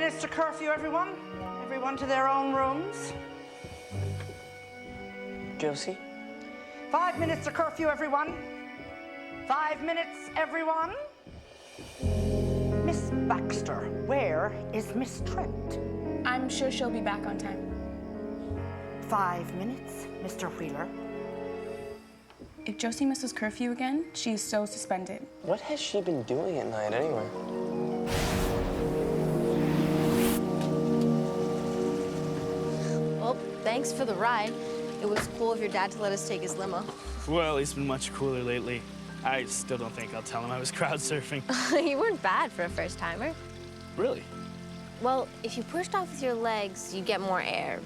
minutes to curfew, everyone. Everyone to their own rooms. Josie? 5 minutes to curfew, everyone. 5 minutes, everyone. Miss Baxter, where is Miss Trent? I'm sure she'll be back on time. 5 minutes, Mr. Wheeler. If Josie misses curfew again, she's so suspended. What has she been doing at night anyway? Well, thanks for the ride. It was cool of your dad to let us take his limo. Well, he's been much cooler lately. I still don't think I'll tell him I was crowd surfing. You weren't bad for a first-timer. Really? Well, if you pushed off with your legs, you get more air.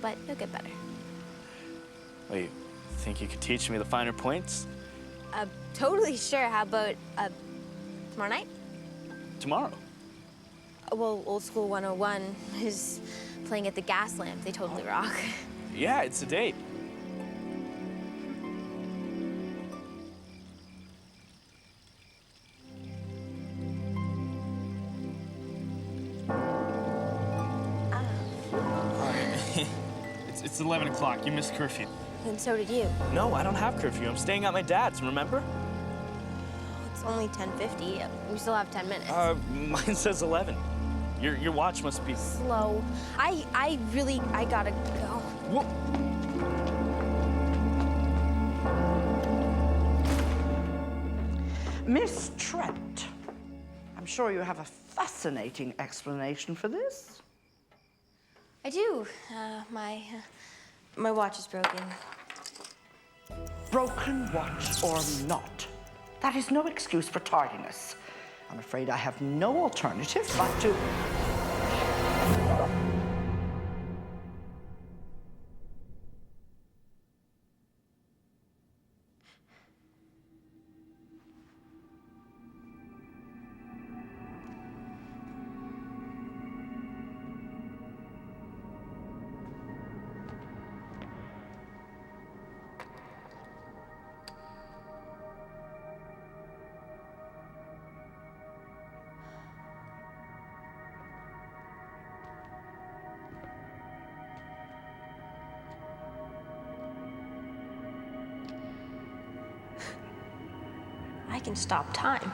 But you'll get better. Well, you think you could teach me the finer points? Totally sure. How about tomorrow night? Tomorrow? Well, Old School 101 is playing at the Gas Lamp. They totally rock. Yeah, it's a date. It's 11 o'clock. You missed curfew. And so did you. No, I don't have curfew. I'm staying at my dad's, remember? It's only 10:50. We still have 10 minutes. Mine says 11. Your watch must be... Slow. I gotta go. Whoa. Miss Trent, I'm sure you have a fascinating explanation for this. I do. My watch is broken. Broken watch or not, that is no excuse for tardiness. I'm afraid I have no alternative but to... I can stop time.